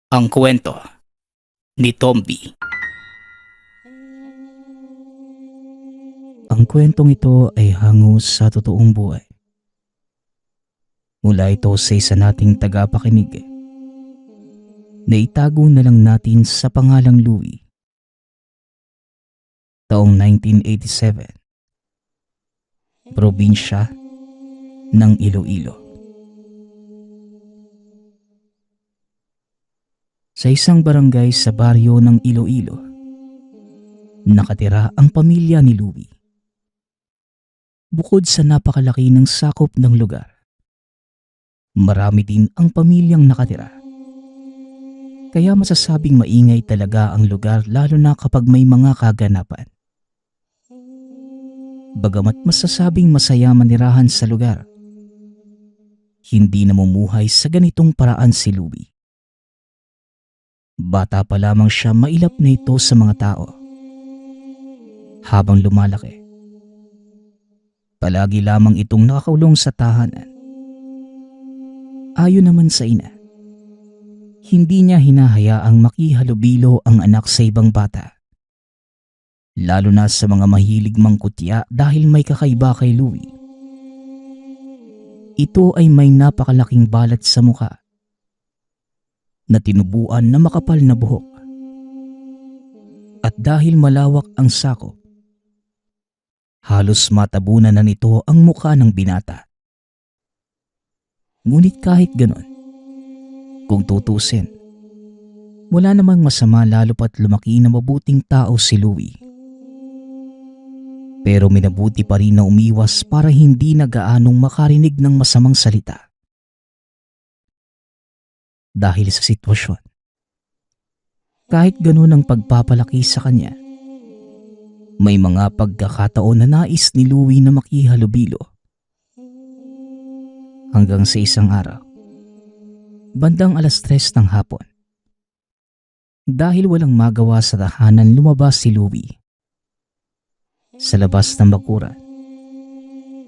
Ang kwento ni Tomby. Ang kwentong ito ay hango sa totoong buhay. Mula ito sa isa nating tagapakinig na itago na lang natin sa pangalang Louie. Taong 1987, probinsya ng Iloilo. Sa isang barangay sa baryo ng Iloilo, nakatira ang pamilya ni Louie. Bukod sa napakalaki ng sakop ng lugar, marami din ang pamilyang nakatira. Kaya masasabing maingay talaga ang lugar lalo na kapag may mga kaganapan. Bagamat masasabing masaya manirahan sa lugar, hindi namumuhay sa ganitong paraan si Louie. Bata pa lamang siya mailap na ito sa mga tao. Habang lumalaki, palagi lamang itong nakakulong sa tahanan. Ayon naman sa ina, hindi niya hinahayaang makihalubilo ang anak sa ibang bata. Lalo na sa mga mahilig mangkutya dahil may kakaiba kay Louie. Ito ay may napakalaking balat sa mukha na tinubuan na makapal na buhok. At dahil malawak ang sakop, halos matabunan na nito ang mukha ng binata. Ngunit kahit ganon, kung tutusin, wala namang masama lalo pat lumaki na mabuting tao si Louie. Pero minabuti pa rin na umiwas para hindi na gaanong makarinig ng masamang salita. Dahil sa sitwasyon, kahit ganon ang pagpapalaki sa kanya, may mga pagkakataon na nais ni Louie na makihalubilo. Hanggang sa isang araw, bandang 3:00 ng hapon, dahil walang magawa sa tahanan, lumabas si Louie. Sa labas ng bakuran,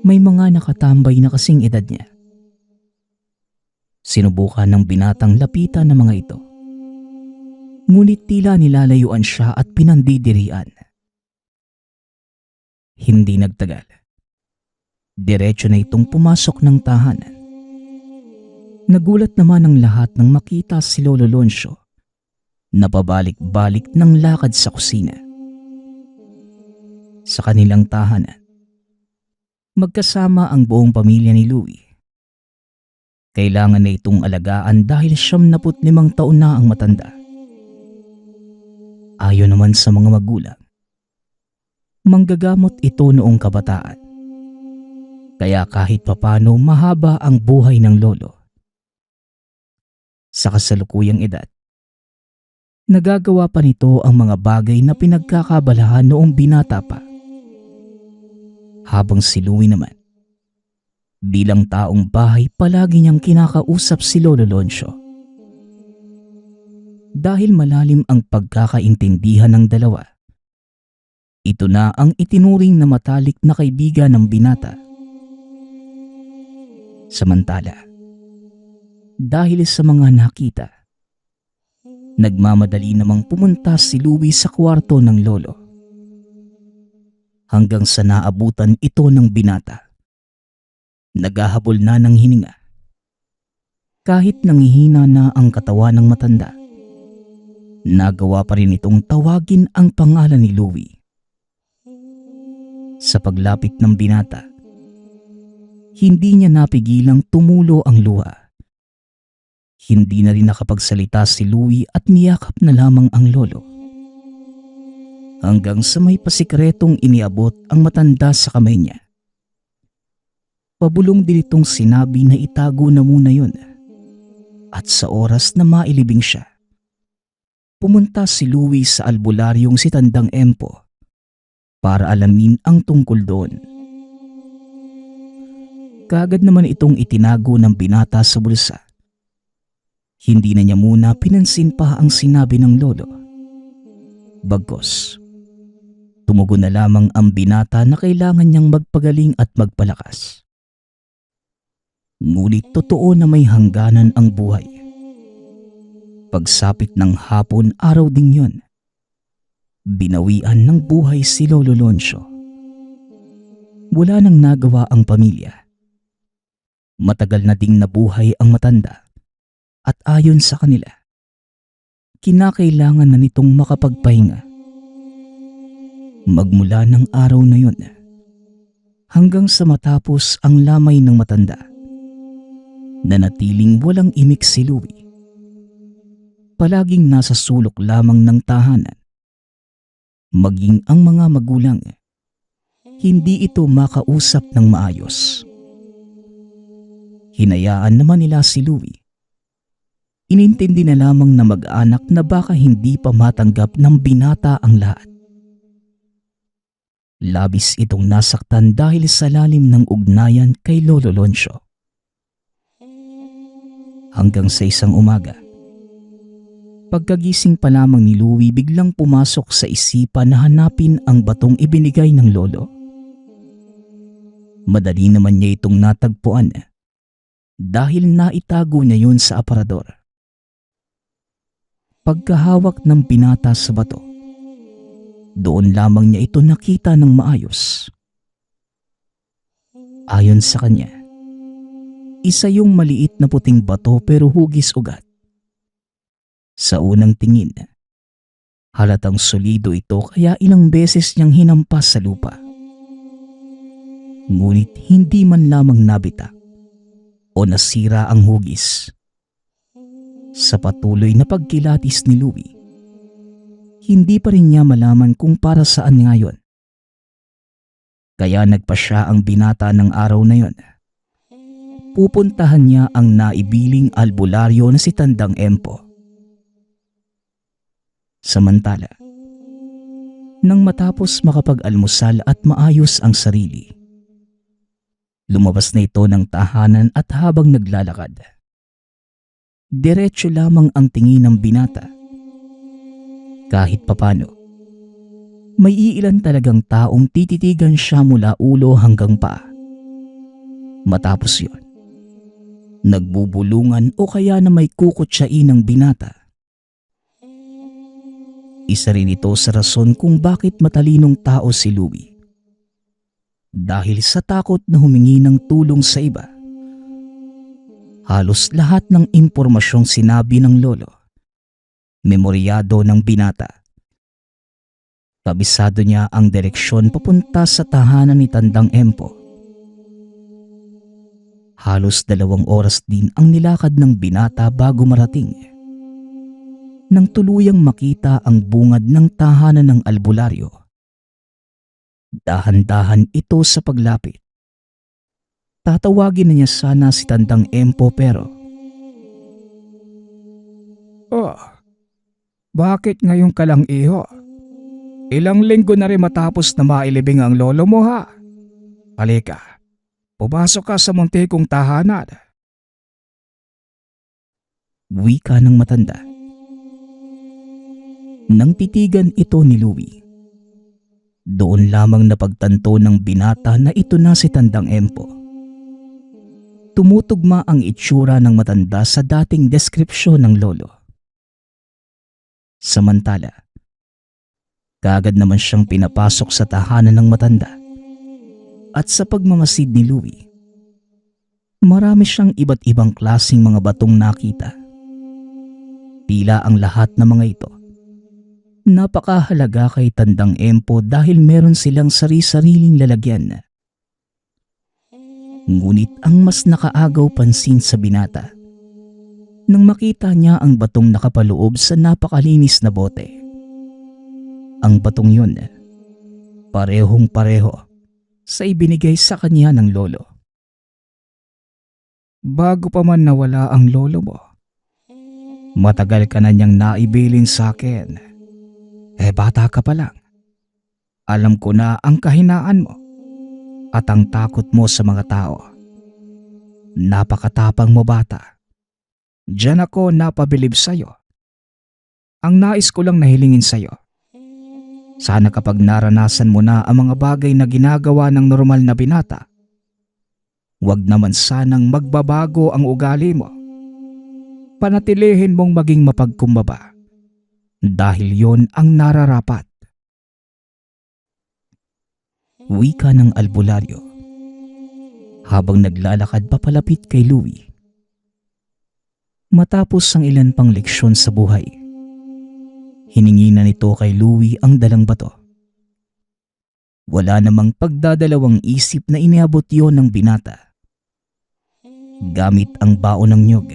may mga nakatambay na kasing edad niya. Sinubukan ng binatang lapitan ng mga ito, ngunit tila nilalayuan siya at pinandidirian. Hindi nagtagal, diretso na itong pumasok ng tahanan. Nagulat naman ang lahat nang makita si Lolo Loncio na pabalik-balik ng lakad sa kusina. Sa kanilang tahanan, magkasama ang buong pamilya ni Louie. Kailangan na itong alagaan dahil 75 taon na ang matanda. Ayon naman sa mga magulang, manggagamot ito noong kabataan. Kaya kahit papano mahaba ang buhay ng lolo. Sa kasalukuyang edad, nagagawa pa nito ang mga bagay na pinagkakabalahan noong binata pa. Habang si Louie naman, bilang taong bahay, palagi niyang kinakausap si Lolo Loncio. Dahil malalim ang pagkakaintindihan ng dalawa, ito na ang itinuring na matalik na kaibigan ng binata. Samantala, dahil sa mga nakita, nagmamadali namang pumunta si Louie sa kwarto ng lolo. Hanggang sa naabutan ito ng binata. Naghahabol na ng hininga. Kahit nangihina na ang katawan ng matanda, nagawa pa rin itong tawagin ang pangalan ni Louie. Sa paglapit ng binata, hindi niya napigilang tumulo ang luha. Hindi na rin nakapagsalita si Louie at niyakap na lamang ang lolo. Hanggang sa may pasikretong iniabot ang matanda sa kamay niya. Pabulong din itong sinabi na itago na muna yun. At sa oras na mailibing siya, pumunta si Louie sa albularyong si Tandang Empo para alamin ang tungkol doon. Kaagad naman itong itinago ng binata sa bulsa. Hindi na niya muna pinansin pa ang sinabi ng lolo. Bagkus, tumugon na lamang ang binata na kailangan niyang magpagaling at magpalakas. Ngunit totoo na may hangganan ang buhay. Pagsapit ng hapon, araw ding yon, binawian ng buhay si Lolo Loncio. Wala nang nagawa ang pamilya. Matagal na ding nabuhay ang matanda at ayon sa kanila, kinakailangan na nitong makapagpahinga. Magmula ng araw na yon hanggang sa matapos ang lamay ng matanda, nanatiling walang imik si Louie. Palaging nasa sulok lamang ng tahanan. Maging ang mga magulang, hindi ito makausap ng maayos. Hinayaan naman nila si Louie. Inintindi na lamang na mag-anak na baka hindi pa matanggap ng binata ang lahat. Labis itong nasaktan dahil sa lalim ng ugnayan kay Lolo Loncio. Hanggang sa isang umaga, pagkagising pa lamang ni Louie, biglang pumasok sa isipan na hanapin ang batong ibinigay ng lolo. Madali naman niya itong natagpuan dahil naitago niya yun sa aparador. Pagkahawak ng binata sa bato, doon lamang niya ito nakita ng maayos. Ayon sa kanya, isa yung maliit na puting bato pero hugis ugat. Sa unang tingin, halatang solido ito kaya ilang beses niyang hinampas sa lupa. Ngunit hindi man lamang nabitak o nasira ang hugis. Sa patuloy na pagkilatis ni Louie, hindi pa rin niya malaman kung para saan ngayon. Kaya nagpa siya ang binata ng araw na yon. Pupuntahan niya ang naibiling albularyo na si Tandang Empo. Samantala, nang matapos makapag-almusal at maayos ang sarili, lumabas na ito ng tahanan at habang naglalakad, diretso lamang ang tingin ng binata. Kahit papano, may iilan talagang taong tititigan siya mula ulo hanggang paa. Matapos yon, nagbubulungan o kaya na may kukutsain ng binata. Isa rin ito sa rason kung bakit matalinong tao si Louie. Dahil sa takot na humingi ng tulong sa iba, halos lahat ng impormasyong sinabi ng lolo, memoryado ng binata. Kabisado niya ang direksyon papunta sa tahanan ni Tandang Empo. Halos 2 oras din ang nilakad ng binata bago marating. Nang tuluyang makita ang bungad ng tahanan ng albularyo, dahan-dahan ito sa paglapit. Tatawagin na niya sana si Tandang Empo pero, Oh, bakit ngayon ka lang, iho? Ilang linggo na rin matapos na mailibing ang lolo mo, ha? Halika, pumasok ka sa muntikong tahanan. wika ng matanda. Nang titigan ito ni Louie, doon lamang napagtanto ng binata na ito na si Tandang Empo. Tumutugma ang itsura ng matanda sa dating deskripsyon ng lolo. Samantala, kaagad naman siyang pinapasok sa tahanan ng matanda. At sa pagmamasid ni Louie, marami siyang iba't ibang klaseng mga batong nakita. Tila ang lahat ng mga ito napakahalaga kay Tandang Empo dahil meron silang sari-sariling lalagyan. Ngunit ang mas nakaagaw pansin sa binata, nang makita niya ang batong nakapaloob sa napakalinis na bote. Ang batong yun, parehong-pareho sa ibinigay sa kanya ng lolo. Bago pa man nawala ang lolo mo, Matagal ka na niyang naibilin sa akin. Bata ka pa lang. Alam ko na ang kahinaan mo at ang takot mo sa mga tao. Napakatapang mo, bata. diyan ako napabilib sa'yo. Ang nais ko lang nahilingin sa'yo, sana kapag naranasan mo na ang mga bagay na ginagawa ng normal na binata, wag naman sanang magbabago ang ugali mo. Panatilihin mong maging mapagkumbaba dahil yon ang nararapat. Wika ng albularyo habang naglalakad papalapit kay Louie. Matapos ang ilan pang leksyon sa buhay, hiningi na nito kay Louie ang dalang bato. Wala namang pagdadalawang isip na iniabot yon ng binata. Gamit ang baon ng nyog,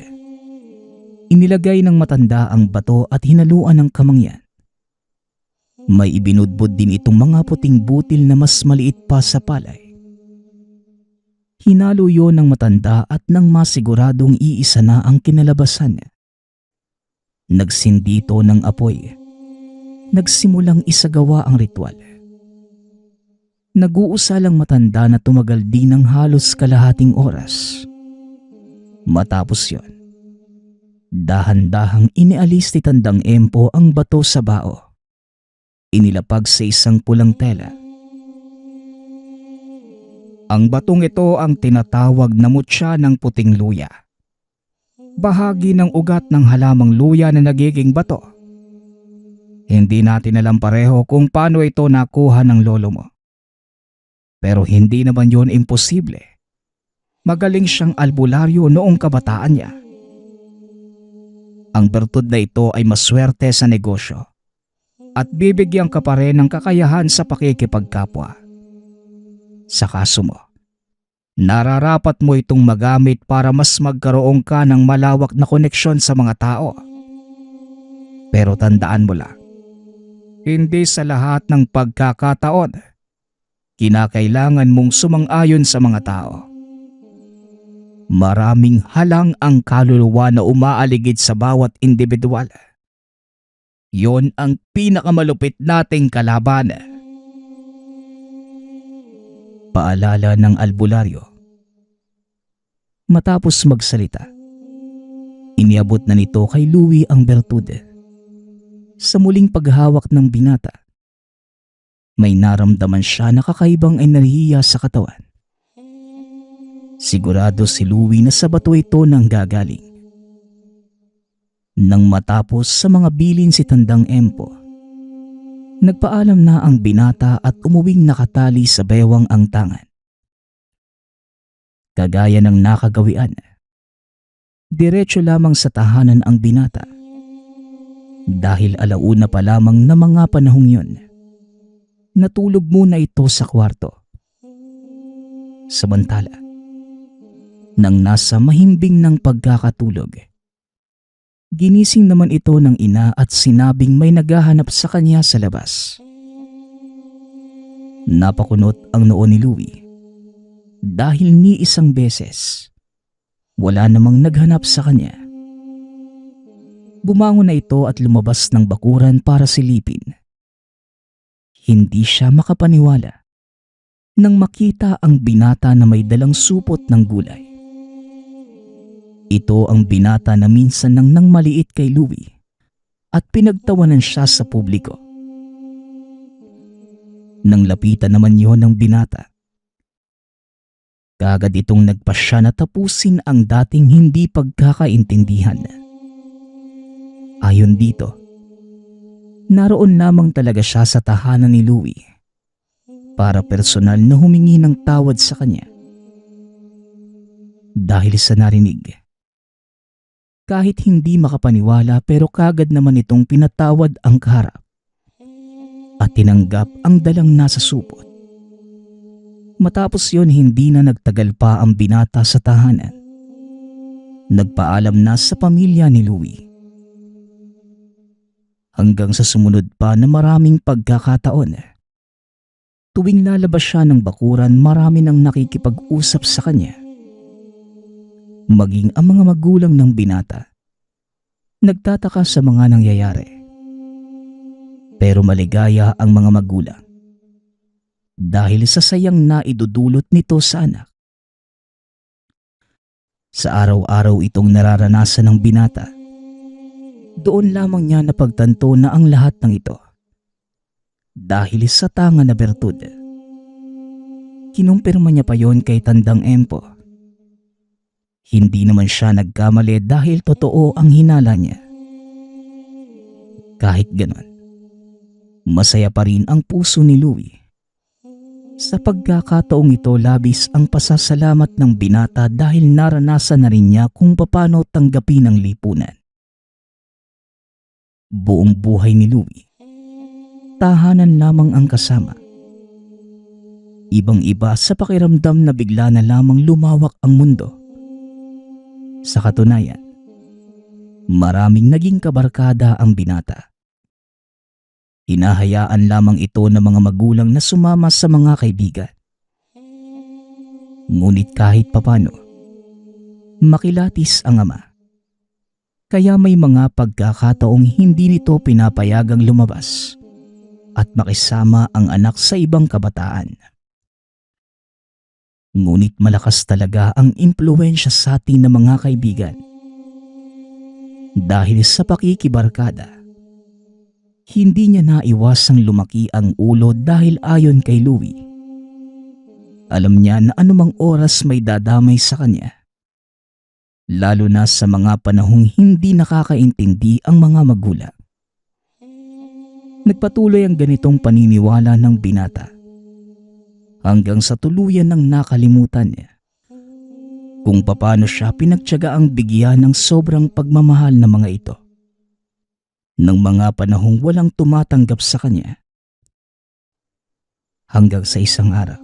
inilagay ng matanda ang bato at hinaluan ng kamangyan. May ibinudbud din itong mga puting butil na mas maliit pa sa palay. Hinalo yon ng matanda at nang masiguradong iisa na ang kinalabasan, nagsindi ito ng apoy. Nagsimulang isagawa ang ritual. Nag-uusalang matanda na tumagal din ng halos kalahating oras. Matapos yon, dahan-dahang inialis ni Tandang Empo ang bato sa bao. Inilapag sa isang pulang tela. Ang batong ito ang tinatawag na mutya ng puting luya. Bahagi ng ugat ng halamang luya na nagiging bato. Hindi natin alam pareho kung paano ito nakuha ng lolo mo. Pero hindi naman yon imposible. Magaling siyang albularyo noong kabataan niya. Ang bertud na ito ay maswerte sa negosyo at bibigyan ka pa rin ng kakayahan sa pakikipagkapwa. Sa kaso mo, nararapat mo itong magamit para mas magkaroon ka ng malawak na koneksyon sa mga tao. Pero tandaan mo lang, hindi sa lahat ng pagkakataon, kinakailangan mong sumang-ayon sa mga tao. Maraming halang ang kaluluwa na umaaligid sa bawat individual. Yon ang pinakamalupit nating kalaban. Paalala ng albularyo. Matapos magsalita, iniabot na nito kay Louie ang bertud. Sa muling paghawak ng binata, may naramdaman siya na kakaibang enerhiya sa katawan. Sigurado si Louie na sa bato ito nang gagaling. Nang matapos sa mga bilin si Tandang Empo, nagpaalam na ang binata at umuwing nakatali sa bewang ang tangan. Kagaya ng nakagawian, diretso lamang sa tahanan ang binata. Dahil alauna pa lamang na mga panahong yun, natulog muna ito sa kwarto. Samantala, nang nasa mahimbing ng pagkakatulog, ginising naman ito ng ina at sinabing may naghahanap sa kanya sa labas. Napakunot ang noo ni Louie dahil ni isang beses wala namang naghanap sa kanya. Bumangon na ito at lumabas ng bakuran para silipin. Hindi siya makapaniwala nang makita ang binata na may dalang supot ng gulay. Ito ang binata na minsan nang maliit kay Louie at pinagtawanan siya sa publiko. Nang lapitan naman yon ng binata, kagad itong nagpasya na tapusin ang dating hindi pagkakaintindihan. Ayon dito, naroon lamang talaga siya sa tahanan ni Louie para personal na humingi ng tawad sa kanya. Dahil sa narinig, kahit hindi makapaniwala pero kagad naman itong pinatawad ang kaharap at tinanggap ang dalang nasa supot. Matapos yon, hindi na nagtagal pa ang binata sa tahanan. Nagpaalam na sa pamilya ni Louie. Hanggang sa sumunod pa na maraming pagkakataon, tuwing lalabas siya ng bakuran, marami nang nakikipag-usap sa kanya. Maging ang mga magulang ng binata nagtataka sa mga nangyayari. Pero maligaya ang mga magulang dahil sa sayang na idudulot nito sa anak. Sa araw-araw itong nararanasan ng binata, doon lamang niya napagtanto na ang lahat ng ito dahil sa tanga na bertud. Kinumpirma niya pa yon kay Tandang Empo. Hindi naman siya nagkamali dahil totoo ang hinala niya. Kahit ganon, masaya pa rin ang puso ni Louie. Sa pagkakataong ito, labis ang pasasalamat ng binata dahil naranasan na rin niya kung paano tanggapin ang lipunan. Buong buhay ni Louie, tahanan lamang ang kasama. Ibang-iba sa pakiramdam na bigla na lamang lumawak ang mundo. Sa katunayan, maraming naging kabarkada ang binata. Hinahayaan lamang ito ng mga magulang na sumama sa mga kaibigan. Ngunit kahit papano, makilatis ang ama. Kaya may mga pagkakataong hindi nito pinapayagang lumabas at makisama ang anak sa ibang kabataan. Ngunit malakas talaga ang impluwensya sa atin ng mga kaibigan. Dahil sa pakikibarkada, hindi niya naiwasang lumaki ang ulo dahil ayon kay Louie, alam niya na anumang oras may dadamay sa kanya. Lalo na sa mga panahong hindi nakakaintindi ang mga magulang. Nagpatuloy ang ganitong paniniwala ng binata hanggang sa tuluyan ng nakalimutan niya kung paano siya pinagtiyagaang bigyan ng sobrang pagmamahal ng mga ito. Ng mga panahong walang tumatanggap sa kanya. Hanggang sa isang araw,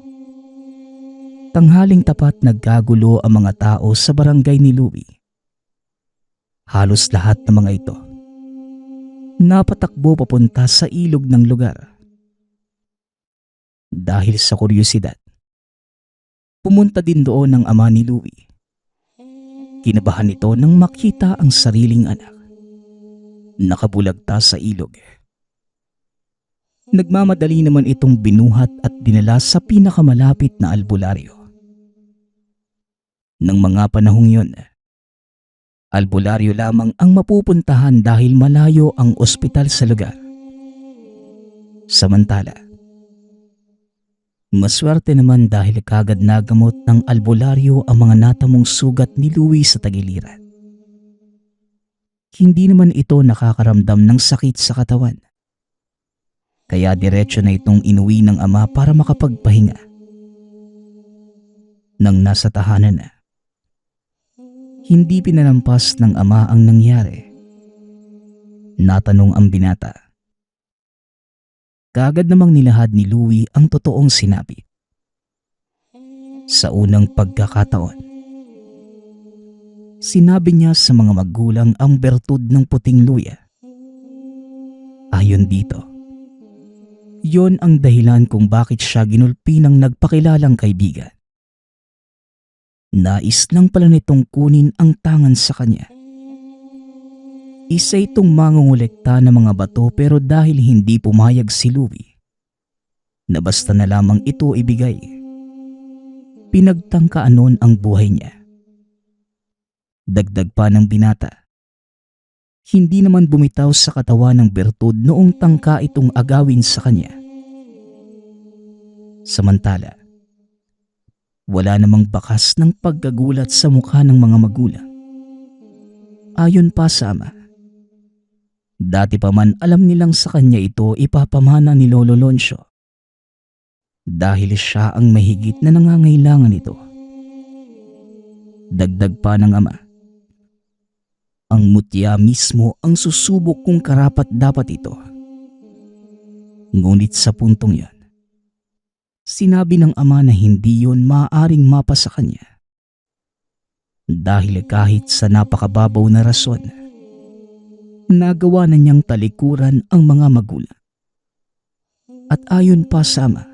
tanghaling tapat nagkagulo ang mga tao sa barangay ni Louie. Halos lahat ng mga ito napatakbo papunta sa ilog ng lugar. Dahil sa kuryosidad, pumunta din doon ang ama ni Louie. Kinabahan ito nang makita ang sariling anak nakabulagta sa ilog. Nagmamadali naman itong binuhat at dinala sa pinakamalapit na albularyo. Nang mga panahong yun, albularyo lamang ang mapupuntahan dahil malayo ang ospital sa lugar. Samantala, maswerte naman dahil kagad nagamot ng albularyo ang mga natamong sugat ni Louie sa tagiliran. Hindi naman ito nakakaramdam ng sakit sa katawan. Kaya diretso na itong inuwi ng ama para makapagpahinga. Nang nasa tahanan na, hindi pinalampas ng ama ang nangyari. Natanong ang binata. Kaagad namang nilahad ni Louie ang totoong sinabi. Sa unang pagkakataon, sinabi niya sa mga magulang ang bertud ng puting luya. Ayon dito, yon ang dahilan kung bakit siya ginulpi ng nagpakilalang kaibigan. Nais lang pala nitong kunin ang tangan sa kanya. Isa itong mangungulekta ng mga bato pero dahil hindi pumayag si Louie, na basta na lamang ito ibigay, pinagtangkaan noon ang buhay niya. Dagdag pa ng binata, hindi naman bumitaw sa katawan ng bertud noong tangka itong agawin sa kanya. Samantala, wala namang bakas ng pagkagulat sa mukha ng mga magulang. Ayon pa sa ama, dati pa man alam nilang sa kanya ito ipapamana ni Lolo Loncio dahil siya ang mahigit na nangangailangan nito. Dagdag pa ng ama, ang mutya mismo ang susubok kung karapat dapat ito. Ngunit sa puntong yon, sinabi ng ama na hindi yon maaaring mapa sa kanya. Dahil kahit sa napakababaw na rason, nagawa na niyang talikuran ang mga magulang. At ayon pa sa ama,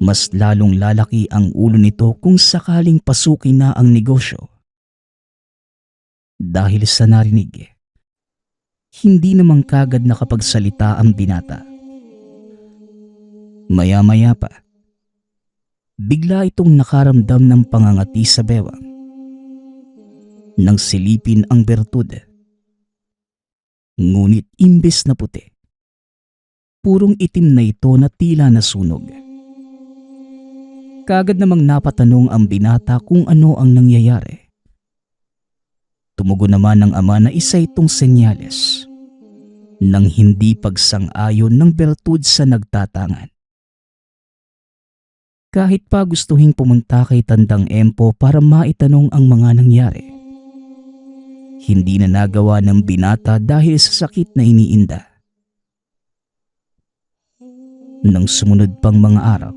mas lalong lalaki ang ulo nito kung sakaling pasukin na ang negosyo. Dahil sa narinig, hindi naman kagad nakapagsalita ang binata. Maya-maya pa, bigla itong nakaramdam ng pangangati sa bewang. Nang silipin ang bertud, ngunit imbes na puti, purong itim na ito na tila nasunog. Kagad namang napatanong ang binata kung ano ang nangyayari. Tumugon naman ng ama na isa itong senyales ng hindi pagsang-ayon ng bertud sa nagtatangan. Kahit pa gustuhing pumunta kay Tandang Empo para maitanong ang mga nangyari, hindi na nagawa ng binata dahil sa sakit na iniinda. Nang sumunod pang mga araw,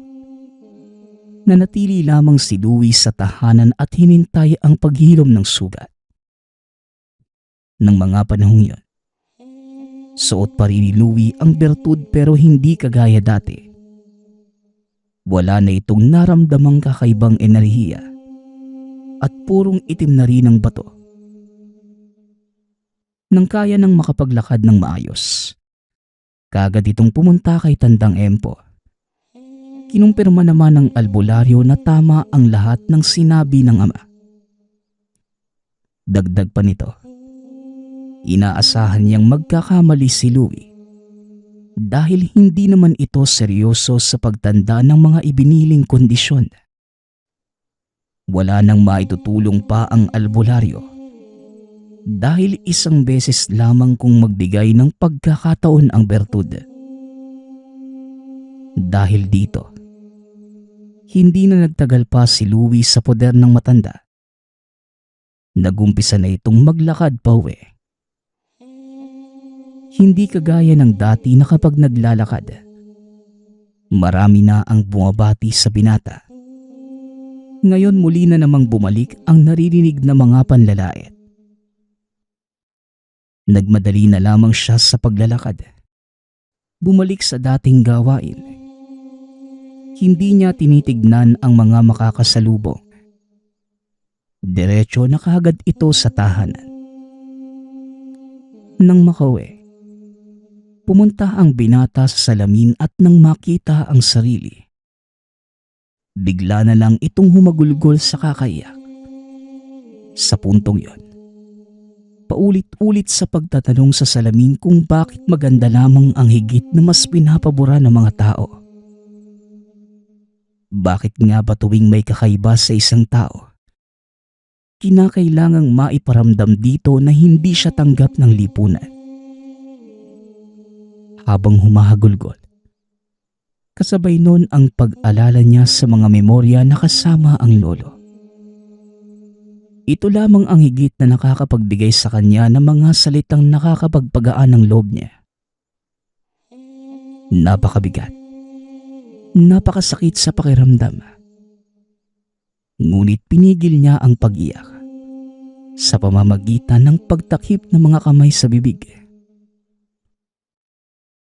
nanatili lamang si Louie sa tahanan at hinintay ang paghilom ng sugat. Nang mga panahong yun, suot pa rin ni Louie ang bertud pero hindi kagaya dati. Wala na itong naramdamang kakaibang enerhiya at purong itim na rin ang bato. Nang kaya nang makapaglakad ng maayos, kagad itong pumunta kay Tandang Empo. Kinumpirma naman ng albularyo na tama ang lahat ng sinabi ng ama. Dagdag pa nito, inaasahan niyang magkakamali si Louie dahil hindi naman ito seryoso sa pagtanda ng mga ibiniling kondisyon. Wala nang maitutulong pa ang albularyo dahil isang beses lamang kung magbigay ng pagkakataon ang bertud. Dahil dito, hindi na nagtagal pa si Louie sa poder ng matanda. Nagumpisa na itong maglakad pa uwi. Hindi kagaya ng dati na kapag naglalakad, marami na ang bumabati sa binata. Ngayon muli na namang bumalik ang naririnig na mga panlalait. Nagmadali na lamang siya sa paglalakad. Bumalik sa dating gawain. Hindi niya tinitignan ang mga makakasalubong. Diretso na kaagad ito sa tahanan. Nang makauwi, pumunta ang binata sa salamin at nang makita ang sarili, bigla na lang itong humagulgol sa kakaiyak. Sa puntong yon, paulit-ulit sa pagtatanong sa salamin kung bakit maganda lamang ang higit na mas pinapabura ng mga tao. Bakit nga ba tuwing may kakaiba sa isang tao, kinakailangang maiparamdam dito na hindi siya tanggap ng lipunan? Habang humahagulgol, kasabay nun ang pag-alala niya sa mga memorya na kasama ang lolo. Ito lamang ang higit na nakakapagbigay sa kanya ng mga salitang nakakapagpagaan ng loob niya. Napakabigat, napakasakit sa pakiramdam. Ngunit pinigil niya ang pag-iyak sa pamamagitan ng pagtakip ng mga kamay sa bibig.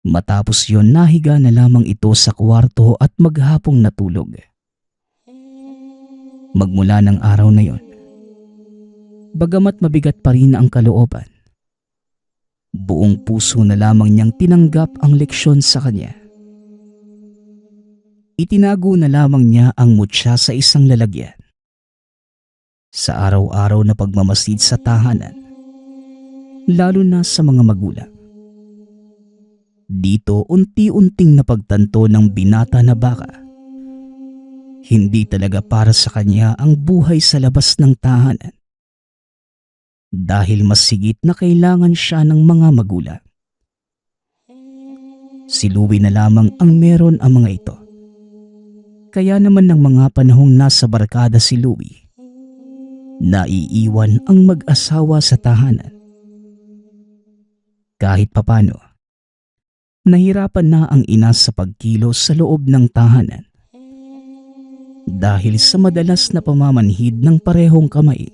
Matapos yon, nahiga na lamang ito sa kwarto at maghapong natulog. Magmula ng araw na yon, bagamat mabigat pa rin ang kalooban, buong puso na lamang niyang tinanggap ang leksyon sa kanya. Itinago na lamang niya ang mutya sa isang lalagyan. Sa araw-araw na pagmamasid sa tahanan, lalo na sa mga magulang, dito unti-unting napagtanto ng binata na baka hindi talaga para sa kanya ang buhay sa labas ng tahanan, dahil mas sigit na kailangan siya ng mga magulang. Si Louie na lamang ang meron ang mga ito. Kaya naman ng mga panahong nasa barkada si Louie, naiiwan ang mag-asawa sa tahanan. Kahit papano, nahirapan na ang ina sa pagkilos sa loob ng tahanan dahil sa madalas na pamamanhid ng parehong kamay.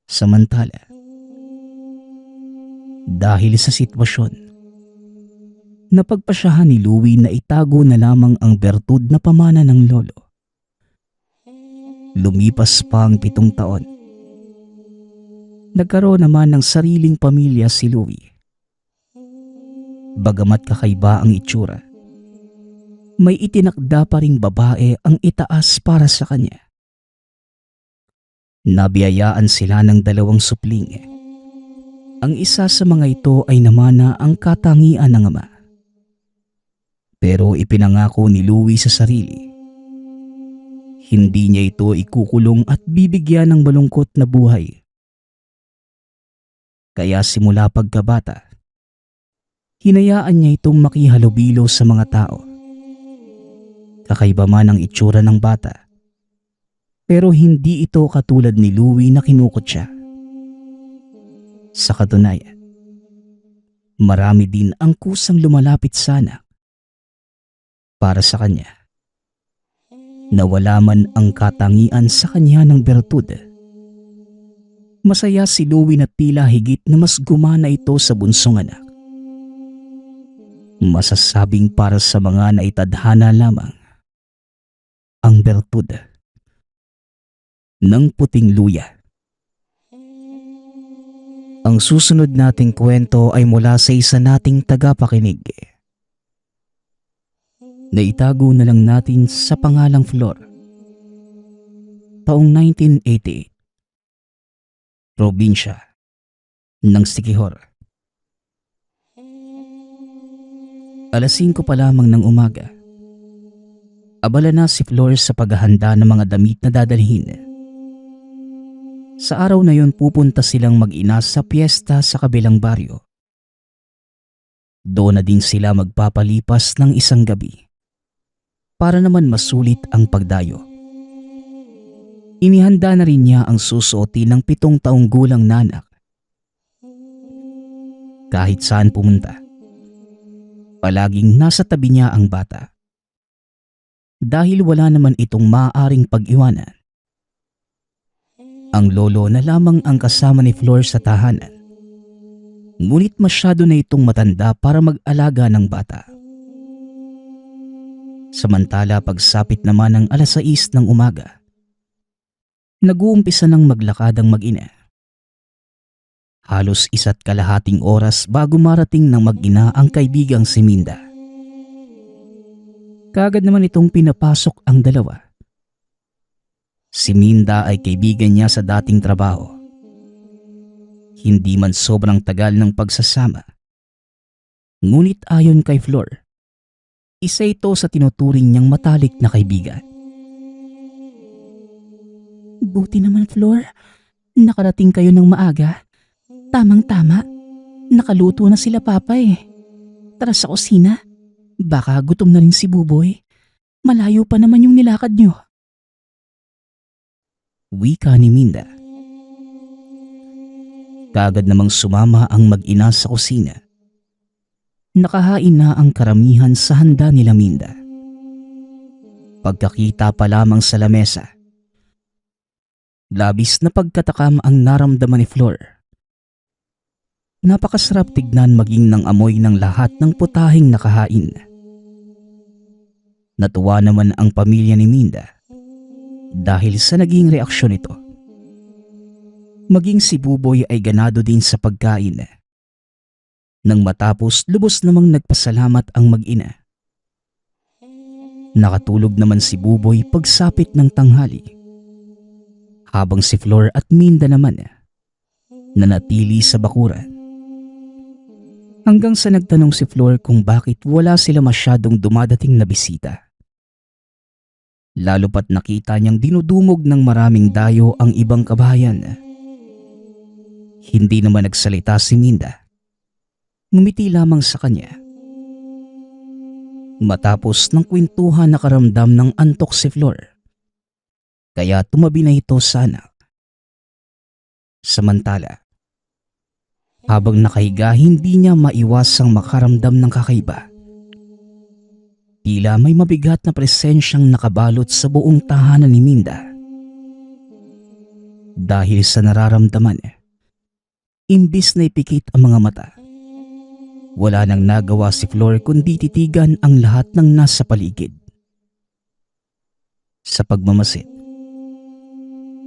Samantala, dahil sa sitwasyon, napagpasyahan ni Louie na itago na lamang ang bertud na pamana ng lolo. Lumipas pa ang 7 taon. Nagkaroon naman ng sariling pamilya si Louie. Bagamat kakaiba ang itsura, may itinakda pa ring babae ang itaas para sa kanya. Nabiyayaan sila ng 2 supling. Ang isa sa mga ito ay namana ang katangian ng ama. Pero ipinangako ni Louie sa sarili, Hindi niya ito ikukulong at bibigyan ng malungkot na buhay. Kaya simula pagkabata, hinayaan niya itong makihalubilo sa mga tao. Kakaiba man ang itsura ng bata, pero hindi ito katulad ni Louie na kinukot siya. Sa katunayan, marami din ang kusang lumalapit sana para sa kanya. Nawala man ang katangian sa kanya ng bertud. Masaya si Louie na tila higit na mas gumana ito sa bunsong anak. Masasabing para sa mga naitadhana lamang ang bertud ng puting luya. Ang susunod nating kwento ay mula sa isa nating tagapakinig. Naitago na lang natin sa pangalang Flor. Taong 1988. Probinsya ng Siquijor. Alas 5 pa lamang ng umaga. Abala na si Flor sa paghahanda ng mga damit na dadalhin. Sa araw na yon pupunta silang mag-ina sa piyesta sa kabilang baryo. Doon na din sila magpapalipas ng isang gabi para naman masulit ang pagdayo. Inihanda na rin niya ang susuotin ng 7 taong gulang na anak. Kahit saan pumunta, palaging nasa tabi niya ang bata. Dahil wala naman itong maaaring pag-iwanan. Ang lolo na lamang ang kasama ni Flor sa tahanan. Ngunit masyado na itong matanda para mag-alaga ng bata. Samantala pagsapit naman ng alas 6 ng umaga, nag-uumpisa ng maglakad ang mag-ina. Halos 1.5 oras bago marating ng mag-ina ang kaibigang si Minda. Kaagad naman itong pinapasok ang dalawa. Si Minda ay kaibigan niya sa dating trabaho. Hindi man sobrang tagal ng pagsasama. Ngunit ayon kay Flor, isa ito sa tinuturing niyang matalik na kaibigan. Buti naman Flor, nakarating kayo ng maaga. Tamang-tama, nakaluto na sila papa eh. Tara sa kusina, baka gutom na rin si Buboy. Malayo pa naman yung nilakad niyo. Wika ni Minda. Kaagad namang sumama ang mag-ina sa kusina. Nakahain na ang karamihan sa handa nila Minda. Pagkakita pa lamang sa lamesa, labis na pagkatakam ang naramdaman ni Flor. Napakasarap tignan maging ng amoy ng lahat ng putahing nakahain. Natuwa naman ang pamilya ni Minda dahil sa naging reaksyon nito. Maging si Buboy ay ganado din sa pagkain. Nang matapos lubos namang nagpasalamat ang mag-ina. Nakatulog naman si Buboy pagsapit ng tanghali. Habang si Flor at Minda naman nanatili sa bakuran. Hanggang sa nagtanong si Flor kung bakit wala sila masyadong dumadating na bisita. Lalo pat nakita niyang dinudumog ng maraming dayo ang ibang kabahayan. Hindi naman nagsalita si Minda. Ngumiti lamang sa kanya. Matapos ng kwentuhan nakaramdam ng antok si Flor. Kaya tumabi na ito sa anak. Samantala, habang nakahiga hindi niya maiwasang makaramdam ng kakaiba. Tila may mabigat na presensyang nakabalot sa buong tahanan ni Minda. Dahil sa nararamdaman, imbis na ipikit ang mga mata, wala nang nagawa si Flor kundi titigan ang lahat ng nasa paligid. Sa pagmamasid,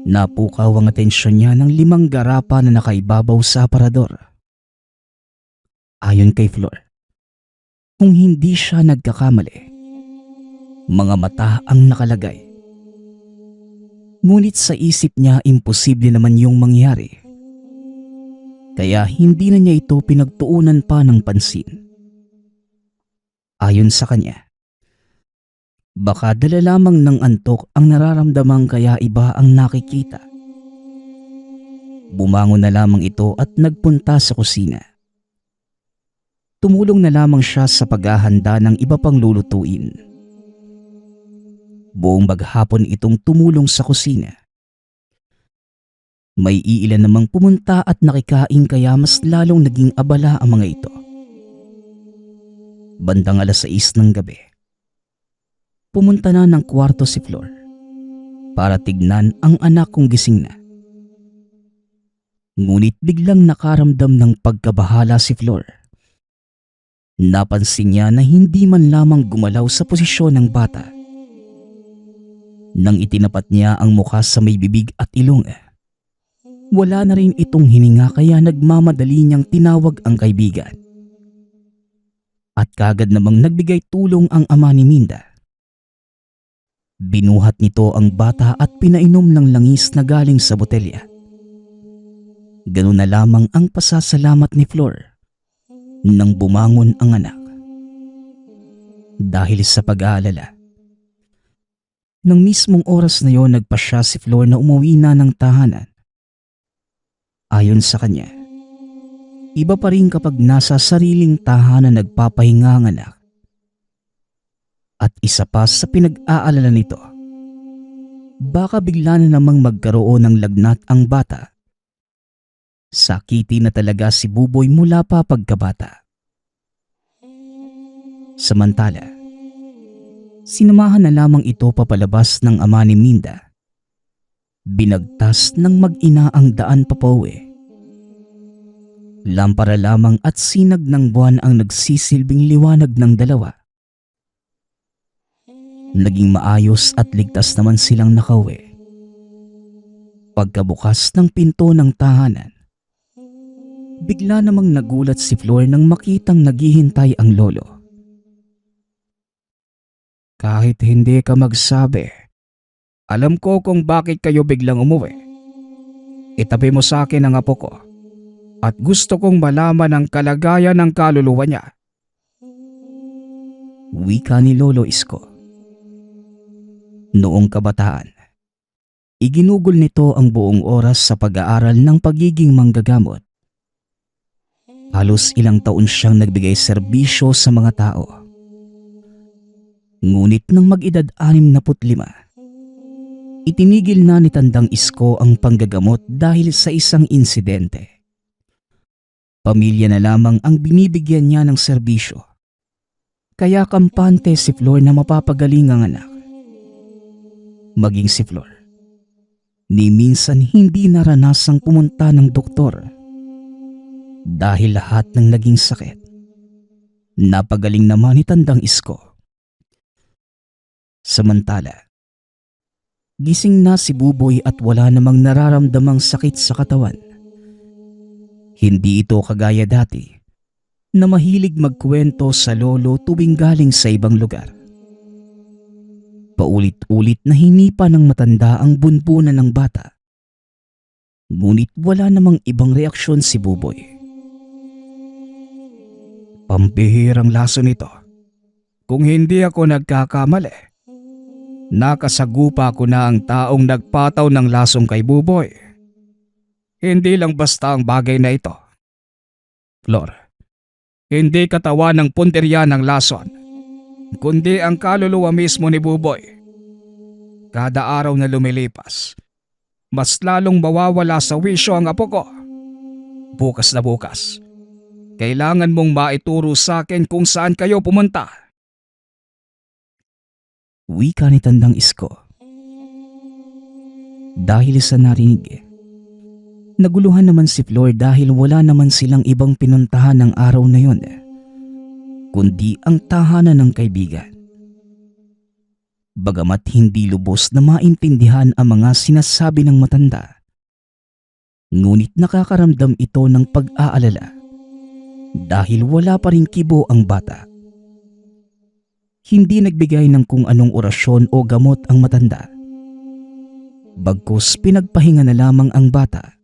napukaw ang atensyon niya ng 5 garapa na nakaibabaw sa aparador. Ayon kay Flor, kung hindi siya nagkakamali, mga mata ang nakalagay. Ngunit sa isip niya imposible naman yung mangyari. Kaya hindi na niya ito pinagtuunan pa ng pansin. Ayon sa kanya, Baka dala lamang ng antok ang nararamdaman kaya iba ang nakikita. Bumangon na lamang ito at nagpunta sa kusina. Tumulong na lamang siya sa paghahanda ng iba pang lulutuin. Buong maghapon itong tumulong sa kusina. May iilan namang pumunta at nakikain kaya mas lalong naging abala ang mga ito. Bandang 6:00 ng gabi, pumunta na ng kwarto si Flor para tignan ang anak kong gising na. Ngunit biglang nakaramdam ng pagkabahala si Flor. Napansin niya na hindi man lamang gumalaw sa posisyon ng bata. Nang itinapat niya ang mukha sa may bibig at ilong, wala na rin itong hininga kaya nagmamadali niyang tinawag ang kaibigan. At kagad namang nagbigay tulong ang ama ni Minda. Binuhat nito ang bata at pinainom ng langis na galing sa botelya. Ganun na lamang ang pasasalamat ni Flor nang bumangon ang anak. Dahil sa pag-aalala, nang mismong oras na yon nagpasya si Flor na umuwi na ng tahanan. Ayon sa kanya, iba pa rin kapag nasa sariling tahanan nagpapahinga ang anak. At isa pa sa pinag-aalala nito, baka bigla na namang magkaroon ng lagnat ang bata. Sakiti na talaga si Buboy mula pa pagkabata. Samantala, sinamahan na lamang ito papalabas ng ama ni Minda. Binagtas ng mag-ina ang daan papauwi. Lampara lamang at sinag ng buwan ang nagsisilbing liwanag ng dalawa. Naging maayos at ligtas naman silang nakauwi. Pagkabukas ng pinto ng tahanan, bigla namang nagulat si Flor nang makitang naghihintay ang lolo. Kahit hindi ka magsabi, alam ko kung bakit kayo biglang umuwi. Itabi mo sa akin ang apo ko at gusto kong malaman ang kalagayan ng kaluluwa niya. Wika ni Lolo Isko. Noong kabataan, iginugol nito ang buong oras sa pag-aaral ng pagiging manggagamot. Halos ilang taon siyang nagbigay serbisyo sa mga tao. Ngunit nang mag-edad 65, itinigil na ni Tandang Isko ang panggagamot dahil sa isang insidente. Pamilya na lamang ang binibigyan niya ng serbisyo. Kaya kampante si Flor na mapapagaling ang anak. Maging si Flor, ni minsan hindi naranasang pumunta ng doktor. Dahil lahat ng naging sakit, napagaling naman ni Tandang Isko. Samantala, gising na si Buboy at wala namang nararamdamang sakit sa katawan. Hindi ito kagaya dati na mahilig magkwento sa lolo tuwing galing sa ibang lugar. Paulit-ulit na hinipa ng matanda ang bunbunan ng bata. Ngunit wala namang ibang reaksyon si Buboy. Pambihirang laso nito. Kung hindi ako nagkakamali, nakasagupa ko na ang taong nagpataw ng lasong kay Buboy. Hindi lang basta ang bagay na ito. Flor, hindi katawan ng punteriya ng lason, kundi ang kaluluwa mismo ni Buboy. Kada araw na lumilipas, mas lalong mawawala sa wisyo ang apo ko. Bukas na bukas, kailangan mong maituro sa akin kung saan kayo pumunta. Wika ni Tandang Isko. Dahil sa narinig, naguluhan naman si Flor dahil wala naman silang ibang pinuntahan ng araw na yon, kundi ang tahanan ng kaibigan. Bagamat hindi lubos na maintindihan ang mga sinasabi ng matanda, ngunit nakakaramdam ito ng pag-aalala dahil wala pa ring kibo ang bata. Hindi nagbigay ng kung anong orasyon o gamot ang matanda. Bagkus pinagpahinga na lamang ang bata.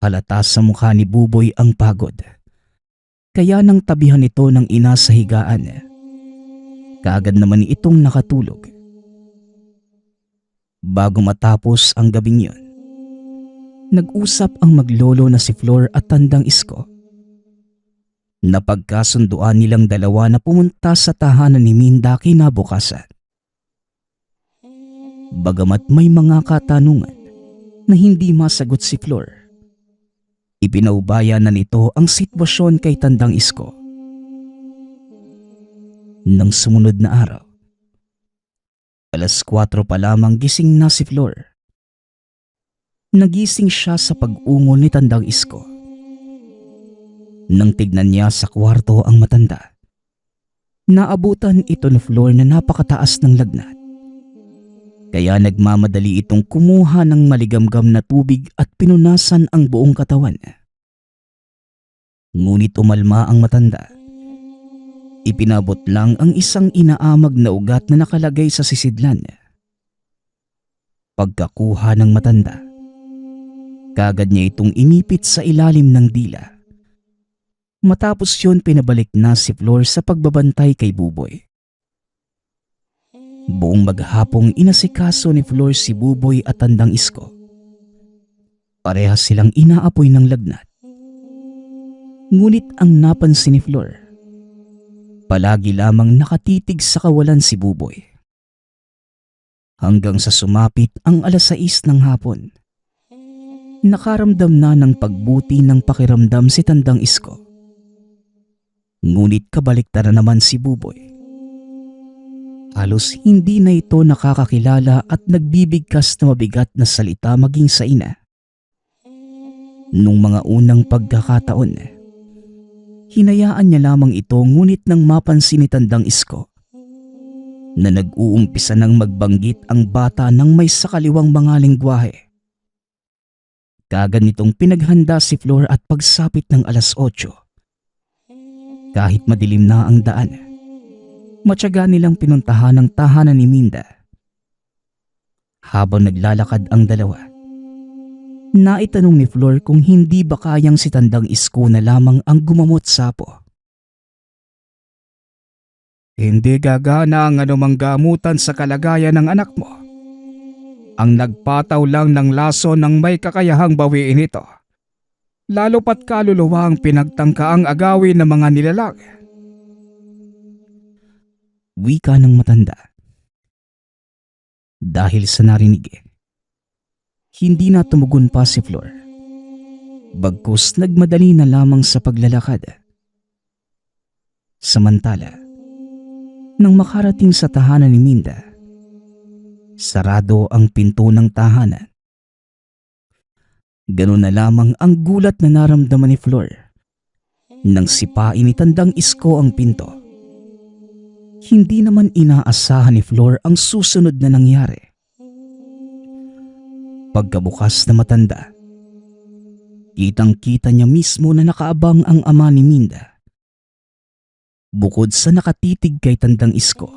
Halata sa mukha ni Buboy ang pagod. Kaya nang tabihan ito ng ina sa higaan, Kaagad naman itong nakatulog. Bago matapos ang gabing yun, nag-usap ang maglolo na si Flor at Tandang Isko. Napagkasunduan nilang dalawa na pumunta sa tahanan ni Minda kinabukasan. Bagamat may mga katanungan na hindi masagot si Flor, ipinaubaya na nito ang sitwasyon kay Tandang Isko. Nang sumunod na araw, 4:00 pa lamang gising na si Flor. Nagising siya sa pag-ungol ni Tandang Isko. Nang tignan niya sa kwarto ang matanda, naabutan ito ni Flor na napakataas ng lagnat. Kaya nagmamadali itong kumuha ng maligamgam na tubig at pinunasan ang buong katawan. Ngunit umalma ang matanda. Ipinabot lang ang isang inaamag na ugat na nakalagay sa sisidlan. Pagkakuha ng matanda, kaagad niya itong inipit sa ilalim ng dila. Matapos yun, pinabalik na si Flor sa pagbabantay kay Buboy. Buong maghapong inasikaso ni Flor si Buboy at Tandang Isko. Parehas silang inaapoy ng lagnat. Ngunit ang napansin ni Flor, palagi lamang nakatitig sa kawalan si Buboy. Hanggang sa sumapit ang 6:00 ng hapon, nakaramdam na ng pagbuti ng pakiramdam si Tandang Isko. Ngunit kabaliktaran naman si Buboy. Halos hindi na ito nakakakilala at nagbibigkas na mabigat na salita maging sa ina. Nung mga unang pagkakataon, hinayaan niya lamang ito, ngunit nang mapansin ni Tandang Isko na nag-uumpisa ng magbanggit ang bata ng may sakaliwang mga lengguwahe, kaagad nitong pinaghanda si Flor at pagsapit ng 8:00. Kahit madilim na ang daan, matyaga nilang pinuntahan ang tahanan ni Minda. Habang naglalakad ang dalawa, naitanong ni Flor kung hindi ba kayang si Tandang Isko na lamang ang gumamot sa apo. Hindi gagana ang anumang gamutan sa kalagayan ng anak mo. Ang nagpataw lang ng laso ng may kakayahang bawiin ito. Lalo pat kaluluwa ang pinagtangkaang agawin ng mga nilalang. Wika ng matanda. Dahil sa narinig, hindi na tumugon pa si Flor. Bagkus nagmadali na lamang sa paglalakad. Samantala, nang makarating sa tahanan ni Minda, sarado ang pinto ng tahanan. Ganun na lamang ang gulat na naramdaman ni Flor nang sipain ni Tandang Isko ang pinto. Hindi naman inaasahan ni Flor ang susunod na nangyari. Pagkabukas na matanda, kitang-kita niya mismo na nakaabang ang ama ni Minda. Bukod sa nakatitig kay Tandang Isko,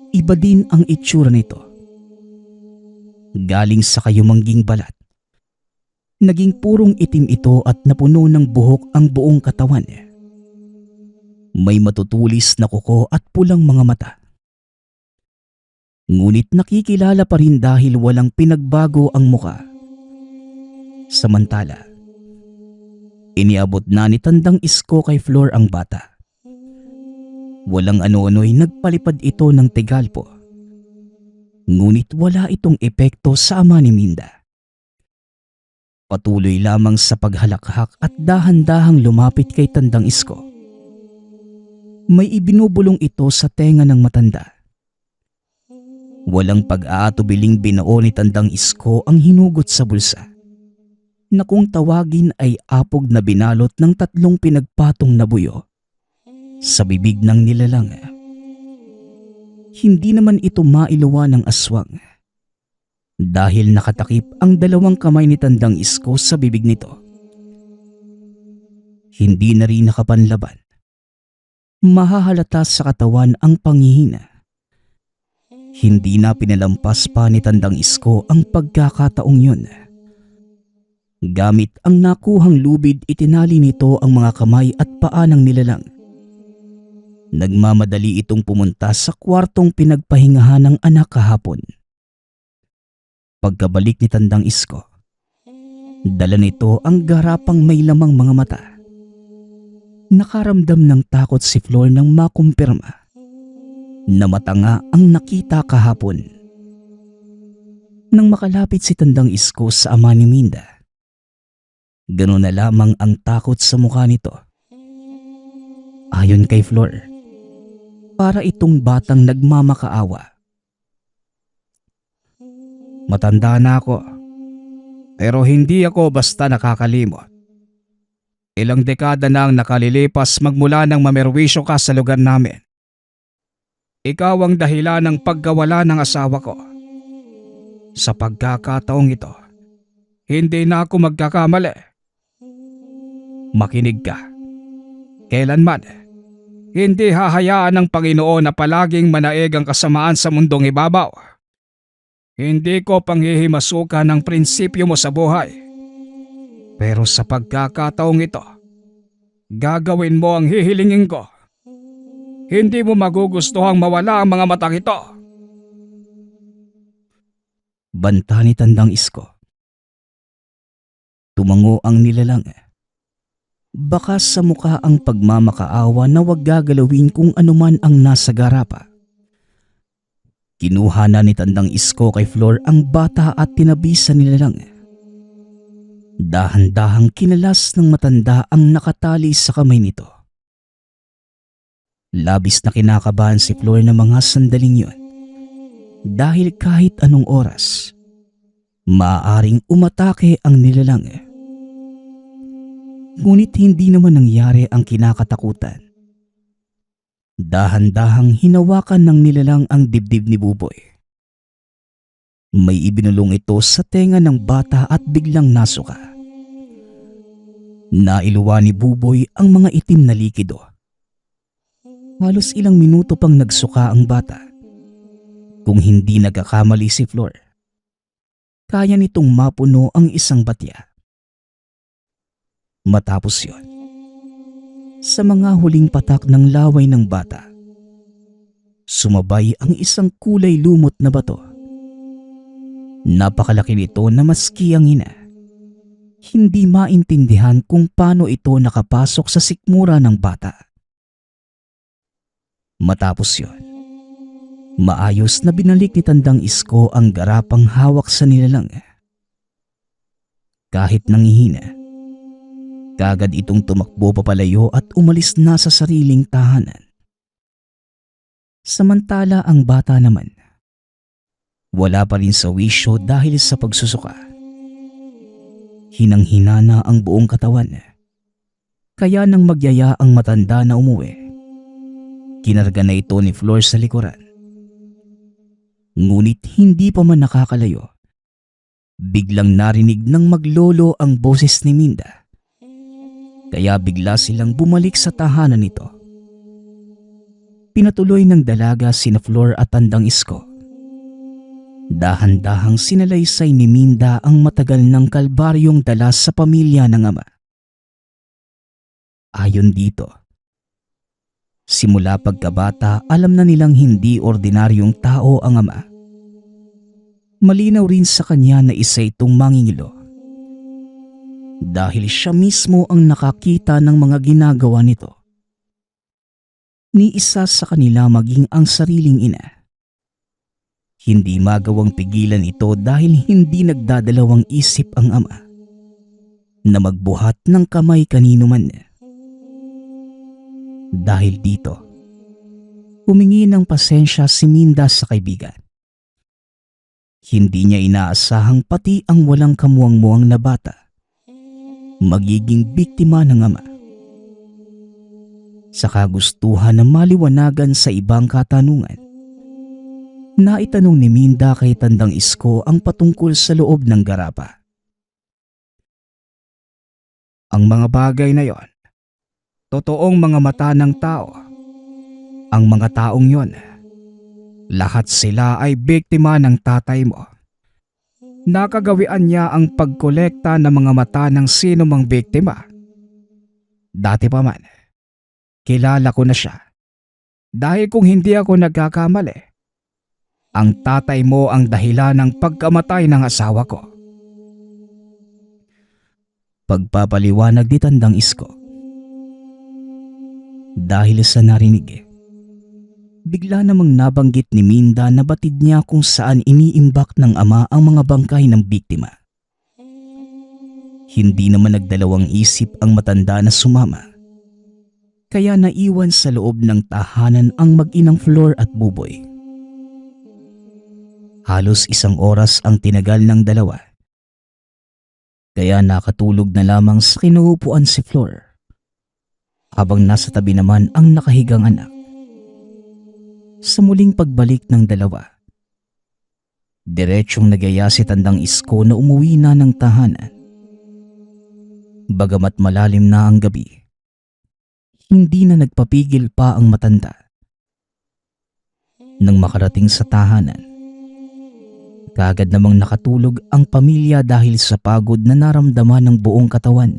iba din ang itsura nito. Galing sa kayumangging balat, naging purong itim ito at napuno ng buhok ang buong katawan niya. May matutulis na kuko at pulang mga mata. Ngunit nakikilala pa rin dahil walang pinagbago ang muka. Samantala, iniabot na ni Tandang Isko kay Flor ang bata. Walang ano-ano'y nagpalipad ito ng tigalpo. Ngunit wala itong epekto sa ama ni Minda. Patuloy lamang sa paghalakhak at dahan-dahang lumapit kay Tandang Isko. May ibinubulong ito sa tenga ng matanda. Walang pag-aatubiling binao ni Tandang Isko ang hinugot sa bulsa, na kung tawagin ay apog na binalot ng 3 pinagpatong na buyo sa bibig ng nilalang. Hindi naman ito mailuwa ng aswang dahil nakatakip ang 2 kamay ni Tandang Isko sa bibig nito. Hindi na rin nakapanlaban. Mahahalata sa katawan ang panghihina. Hindi na pinalampas pa ni Tandang Isko ang pagkakataong yun. Gamit ang nakuhang lubid, itinali nito ang mga kamay at paa ng nilalang. Nagmamadali itong pumunta sa kwartong pinagpahingahan ng anak kahapon. Pagkabalik ni Tandang Isko, dala nito ang garapang may lamang mga mata. Nakaramdam ng takot si Flor nang makumpirma na mata nga ang nakita kahapon. Nang makalapit si Tandang Isko sa ama ni Minda, ganoon na lamang ang takot sa mukha nito. Ayon kay Flor, para itong batang nagmamakaawa. Matanda na ako, pero hindi ako basta nakakalimot. Ilang dekada na ang nakalilipas magmula nang mamerwisyo ka sa lugar namin. Ikaw ang dahilan ng pagkawala ng asawa ko. Sa pagkakataong ito, hindi na ako magkakamali. Makinig ka. Kailanman, hindi hahayaan ng Panginoon na palaging manaig ang kasamaan sa mundong ibabaw. Hindi ko panghihimasukan ang prinsipyo mo sa buhay. Pero sa pagkakataong ito, gagawin mo ang hihilingin ko. Hindi mo magugustuhang mawala ang mga matang ito. Banta ni Tandang Isko. Tumango ang nilalang. Baka sa mukha ang pagmamakaawa na wag gagalawin kung anuman ang nasa garapa. Kinuha na ni Tandang Isko kay Flor ang bata at tinabi sa nilalang. Dahan-dahang kinalas ng matanda ang nakatali sa kamay nito. Labis na kinakabahan si Flor ng mga sandaling yon. Dahil kahit anong oras, maaaring umatake ang nilalang. Ngunit hindi naman nangyari ang kinakatakutan. Dahan-dahang hinawakan ng nilalang ang dibdib ni Buboy. May ibinulong ito sa tenga ng bata at biglang nasuka. Nailuwa ni Buboy ang mga itim na likido. Halos ilang minuto pang nagsuka ang bata. Kung hindi nagkakamali si Flor, kaya nitong mapuno ang isang batya. Matapos yon, sa mga huling patak ng laway ng bata, sumabay ang isang kulay lumot na bato. Napakalaki nito na maski ang ina, hindi maintindihan kung paano ito nakapasok sa sikmura ng bata. Matapos yon, maayos na binalik ni Tandang Isko ang garapang hawak sa nilalang. Kahit nangihina, kagad itong tumakbo papalayo at umalis na sa sariling tahanan. Samantala ang bata naman, wala pa rin sa wisyo dahil sa pagsusuka. Hinang-hina na ang buong katawan. Kaya nang magyaya ang matanda na umuwi, kinarga na ito ni Flor sa likuran. Ngunit hindi pa man nakakalayo, biglang narinig ng maglolo ang boses ni Minda. Kaya bigla silang bumalik sa tahanan nito. Pinatuloy ng dalaga sina Flor at Tandang Isko. Dahan-dahang sinalaysay ni Minda ang matagal ng kalbaryong dala sa pamilya ng ama. Ayon dito, simula pagkabata alam na nilang hindi ordinaryong tao ang ama. Malinaw rin sa kanya na isa itong mangingilo. Dahil siya mismo ang nakakita ng mga ginagawa nito. Ni isa sa kanila maging ang sariling ina. Hindi magawang pigilan ito dahil hindi nagdadalawang isip ang ama na magbuhat ng kamay kanino man. Dahil dito, humingi ng pasensya si Minda sa kaibigan. Hindi niya inaasahang pati ang walang kamuang-muang na bata magiging biktima ng ama. Sa kagustuhan na maliwanagan sa ibang katanungan, naitanong ni Minda kay Tandang Isko ang patungkol sa loob ng garapa. Ang mga bagay na yon, totoong mga mata ng tao. Ang mga taong yon, lahat sila ay biktima ng tatay mo. Nakagawian niya ang pagkolekta ng mga mata ng sino mang biktima. Dati pa man, kilala ko na siya. Dahil kung hindi ako nagkakamali, ang tatay mo ang dahilan ng pagkamatay ng asawa ko. Pagpapaliwanag ni Tandang Isko. Dahil sa narinig, bigla namang nabanggit ni Minda na batid niya kung saan iniimbak ng ama ang mga bangkay ng biktima. Hindi naman nagdalawang isip ang matanda na sumama. Kaya naiwan sa loob ng tahanan ang mag-inang Flor at Buboy. Halos 1 oras ang tinagal ng dalawa. Kaya nakatulog na lamang sa kinuupuan si Flor, habang nasa tabi naman ang nakahigang anak. Sa muling pagbalik ng dalawa, diretsong nagaya si Tandang Isko na umuwi na ng tahanan. Bagamat malalim na ang gabi, hindi na nagpapigil pa ang matanda. Nang makarating sa tahanan, kaagad namang nakatulog ang pamilya dahil sa pagod na naramdaman ng buong katawan.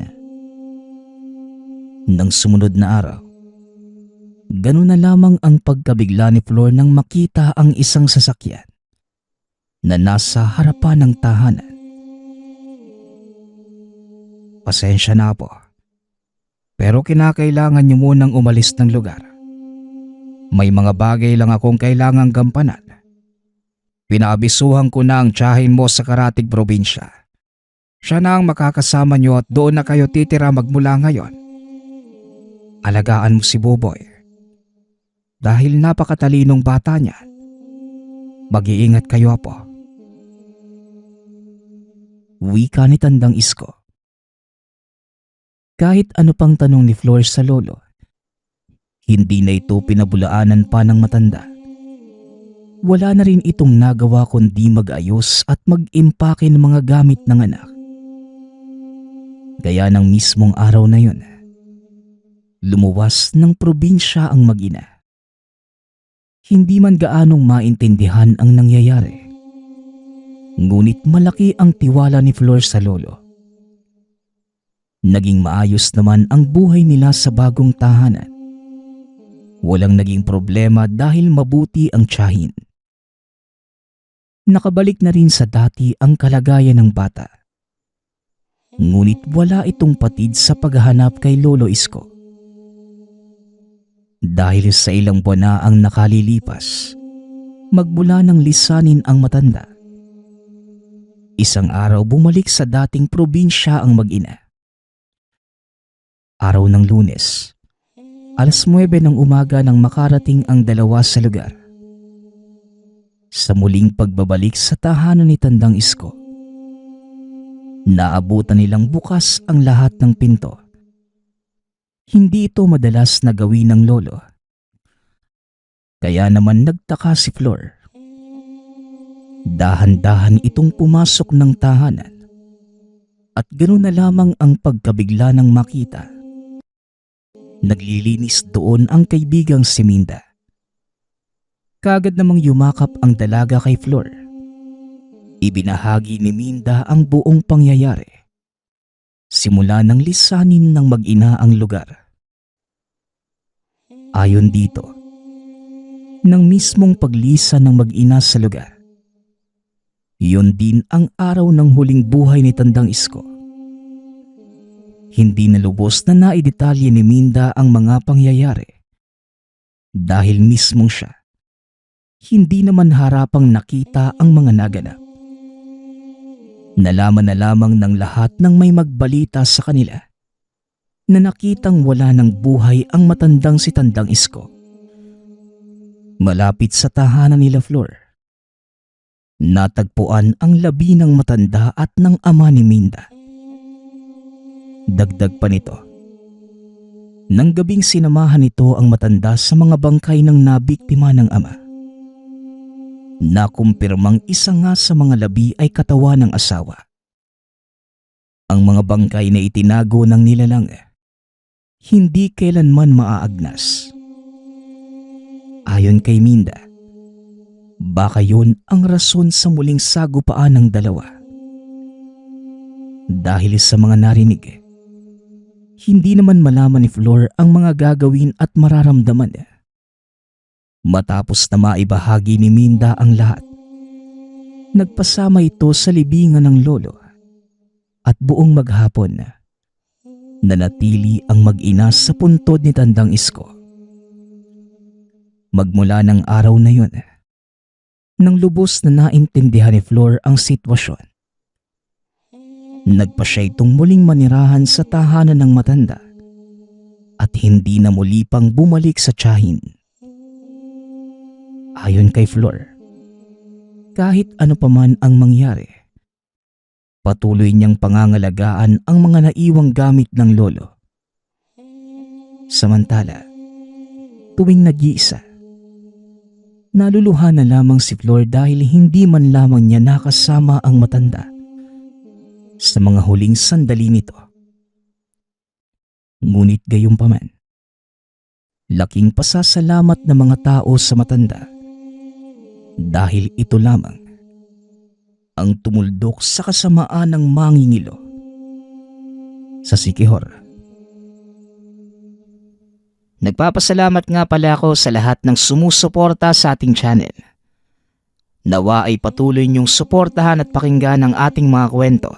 Nang sumunod na araw, ganun na lamang ang pagkabigla ni Flor nang makita ang isang sasakyan na nasa harapan ng tahanan. Pasensya na po, pero kinakailangan niyo munang umalis ng lugar. May mga bagay lang akong kailangang gampanan. Pinaabisuhan ko na ang tiyahin mo sa Karatig probinsya. Siya na ang makakasama niyo at doon na kayo titira magmula ngayon. Alagaan mo si Buboy. Dahil napakatalinong bata niya. Mag-iingat kayo, Apo. Wika ni Tandang Isko. Kahit ano pang tanong ni Flor sa lolo, hindi na ito pinabulaanan pa ng matanda. Wala na rin itong nagawa kundi mag-ayos at mag-impake ng mga gamit ng anak. Gaya ng mismong araw na yun, lumuwas ng probinsya ang mag-ina. Hindi man gaanong maintindihan ang nangyayari, ngunit malaki ang tiwala ni Flor sa lolo. Naging maayos naman ang buhay nila sa bagong tahanan. Walang naging problema dahil mabuti ang tiyahin. Nakabalik na rin sa dati ang kalagayan ng bata. Ngunit wala itong patid sa paghahanap kay Lolo Isko. Dahil sa ilang buwan na ang nakalilipas, magmula ng lisanin ang matanda. Isang araw bumalik sa dating probinsya ang mag-ina. Araw ng Lunes, 9:00 ng umaga nang makarating ang dalawa sa lugar. Sa muling pagbabalik sa tahanan ni Tandang Isko, naabutan nilang bukas ang lahat ng pinto. Hindi ito madalas na gawin ng lolo. Kaya naman nagtaka si Flor. Dahan-dahan itong pumasok ng tahanan at ganoon na lamang ang pagkabigla ng makita. Naglilinis doon ang kaibigang si Minda. Kaagad namang yumakap ang dalaga kay Flor. Ibinahagi ni Minda ang buong pangyayari. Simula ng lisanin ng mag-ina ang lugar. Ayon dito, nang mismong paglisan ng mag-ina sa lugar, yun din ang araw ng huling buhay ni Tandang Isko. Hindi na lubos na naidetalye ni Minda ang mga pangyayari. Dahil mismong siya, hindi naman harapang nakita ang mga naganap. Nalaman na lamang ng lahat ng may magbalita sa kanila na nakitang wala ng buhay ang matandang si Tandang Isko. Malapit sa tahanan nila Flor, natagpuan ang labi ng matanda at ng ama ni Minda. Dagdag pa nito, nang gabing sinamahan nito ang matanda sa mga bangkay ng nabiktima ng ama. Nakumpirmang isa nga sa mga labi ay katawan ng asawa. Ang mga bangkay na itinago ng nilalang, hindi kailanman maaagnas. Ayon kay Minda, baka yun ang rason sa muling sagupaan ng dalawa. Dahil sa mga narinig, hindi naman malaman ni Flor ang mga gagawin at mararamdaman niya. Matapos na maibahagi ni Minda ang lahat, nagpasama ito sa libingan ng lolo at buong maghapon nanatili ang mag-ina sa puntod ni Tandang Isko. Magmula ng araw na yun, nang lubos na naintindihan ni Flor ang sitwasyon, nagpa siya itong muling manirahan sa tahanan ng matanda at hindi na muli pang bumalik sa tiyahin. Ayon kay Flor, kahit ano paman ang mangyari, patuloy niyang pangangalagaan ang mga naiwang gamit ng lolo. Samantala, tuwing nag-iisa, naluluha na lamang si Flor dahil hindi man lamang niya nakasama ang matanda sa mga huling sandali nito. Ngunit gayunpaman, laking pasasalamat ng mga tao sa matanda dahil ito lamang ang tumuldok sa kasamaan ng mangingilo sa Siquijor. Nagpapasalamat nga pala ako sa lahat ng sumusuporta sa ating channel. Nawa ay patuloy niyong suportahan at pakinggan ang ating mga kwento